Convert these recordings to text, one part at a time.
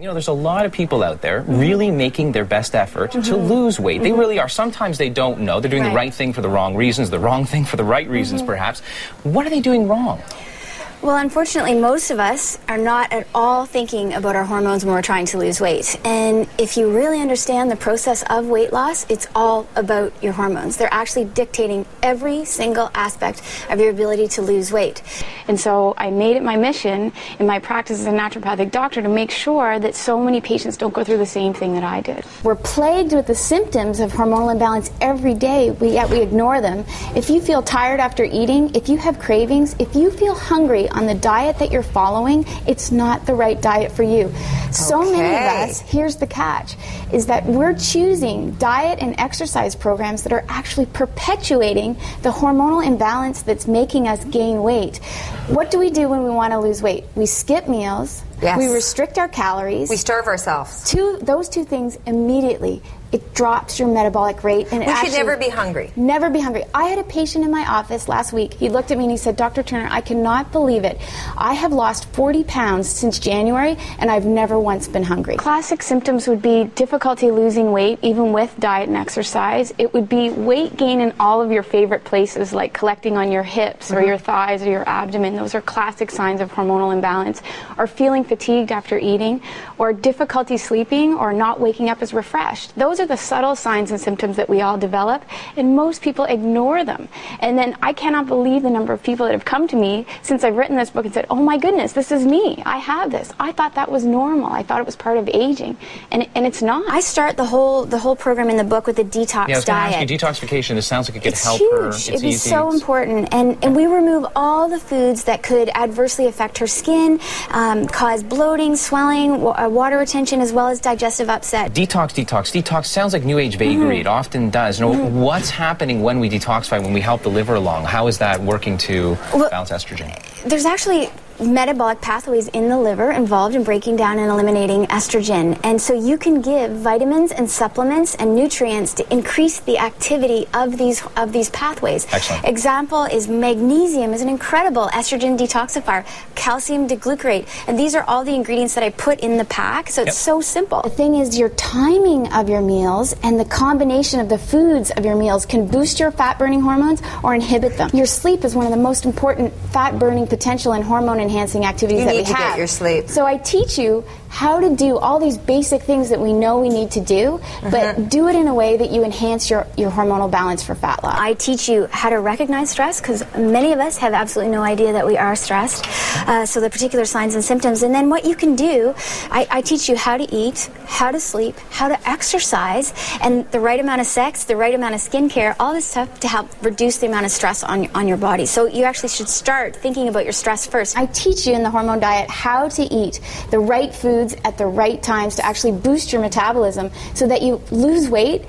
You know, there's a lot of people out there really making their best effort to lose weight. They really are. Sometimes they don't know. They're doing the right thing for the wrong reasons, the wrong thing for the right reasons, perhaps. What are they doing wrong? Well, unfortunately, most of us are not at all thinking about our hormones when we're trying to lose weight. And if you really understand the process of weight loss, it's all about your hormones. They're actually dictating every single aspect of your ability to lose weight. And so I made it my mission in my practice as a naturopathic doctor to make sure that so many patients don't go through the same thing that I did. We're plagued with the symptoms of hormonal imbalance every day, yet we ignore them. If you feel tired after eating, if you have cravings, if you feel hungry on the diet that you're following, it's not the right diet for you. So many of us, here's the catch, is that we're choosing diet and exercise programs that are actually perpetuating the hormonal imbalance that's making us gain weight. What do we do when we want to lose weight? We skip meals. Yes. We restrict our calories. We starve ourselves. Those two things immediately, it drops your metabolic rate. And we should never be hungry. Never be hungry. I had a patient in my office last week. He looked at me and he said, Dr. Turner, I cannot believe it. I have lost 40 pounds since January and I've never once been hungry. Classic symptoms would be difficulty losing weight, even with diet and exercise. It would be weight gain in all of your favorite places, like collecting on your hips or your thighs or your abdomen. Those are classic signs of hormonal imbalance. Or feeling fatigued after eating, or difficulty sleeping, or not waking up as refreshed. Those are the subtle signs and symptoms that we all develop, and most people ignore them. And then I cannot believe the number of people that have come to me since I've written this book and said, oh my goodness, this is me. I have this. I thought that was normal. I thought it was part of aging, and it's not. I start the whole program in the book with a detox diet. Yeah, I was going to ask you, detoxification, it sounds like it could help huge. her. It's It'd be easy. so important. And we remove all the foods that could adversely affect her skin, cause bloating, swelling, water retention, as well as digestive upset. Detox sounds like new age vagary. It often does. You know, what's happening when we detoxify, when we help the liver along? How is that working to balance estrogen? There's actually metabolic pathways in the liver involved in breaking down and eliminating estrogen. And so you can give vitamins and supplements and nutrients to increase the activity of these pathways. Excellent. Example is magnesium is an incredible estrogen detoxifier, calcium deglucarate, and these are all the ingredients that I put in the pack, so it's so simple. The thing is, your timing of your meals and the combination of the foods of your meals can boost your fat-burning hormones or inhibit them. Your sleep is one of the most important fat-burning potential and hormone-enhancing activities that we have. You need to get your sleep. So I teach you how to do all these basic things that we know we need to do, but do it in a way that you enhance your hormonal balance for fat loss. I teach you how to recognize stress, because many of us have absolutely no idea that we are stressed, so the particular signs and symptoms. And then what you can do, I teach you how to eat, how to sleep, how to exercise, and the right amount of sex, the right amount of skincare, all this stuff to help reduce the amount of stress on your body. So you actually should start thinking about your stress first. I teach you in the hormone diet how to eat the right foods at the right times to actually boost your metabolism so that you lose weight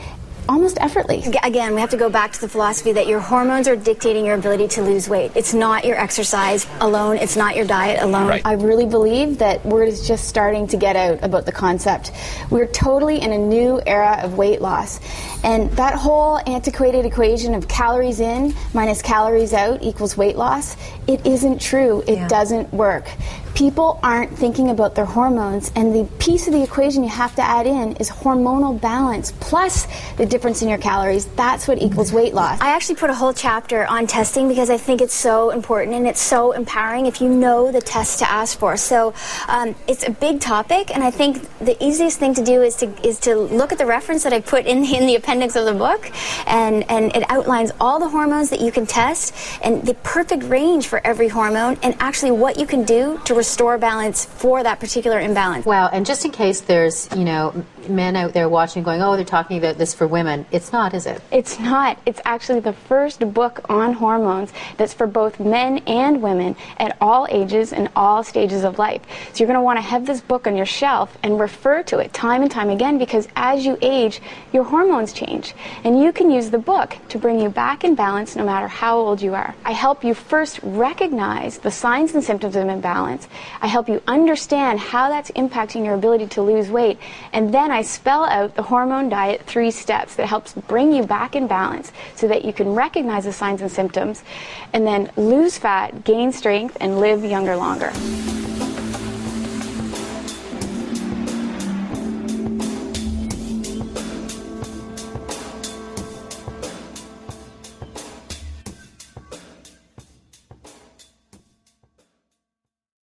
almost effortlessly. Again, we have to go back to the philosophy that your hormones are dictating your ability to lose weight. It's not your exercise alone. It's not your diet alone. Right. I really believe that word is just starting to get out about the concept. We're totally in a new era of weight loss. And that whole antiquated equation of calories in minus calories out equals weight loss, it isn't true. It doesn't work. People aren't thinking about their hormones, and the piece of the equation you have to add in is hormonal balance plus the difference in your calories. That's what equals weight loss. I actually put a whole chapter on testing because I think it's so important and it's so empowering if you know the tests to ask for. So it's a big topic, and I think the easiest thing to do is to look at the reference that I put in the appendix of the book, and it outlines all the hormones that you can test and the perfect range for every hormone, and actually what you can do to restore balance for that particular imbalance. Wow, and just in case there's, men out there watching going, oh, they're talking about this for women. It's not, is it? It's not. It's actually the first book on hormones that's for both men and women at all ages and all stages of life. So you're going to want to have this book on your shelf and refer to it time and time again, because as you age, your hormones change. And you can use the book to bring you back in balance no matter how old you are. I help you first recognize the signs and symptoms of imbalance. I help you understand how that's impacting your ability to lose weight. And then I spell out the hormone diet 3 steps that helps bring you back in balance so that you can recognize the signs and symptoms and then lose fat, gain strength, and live younger longer.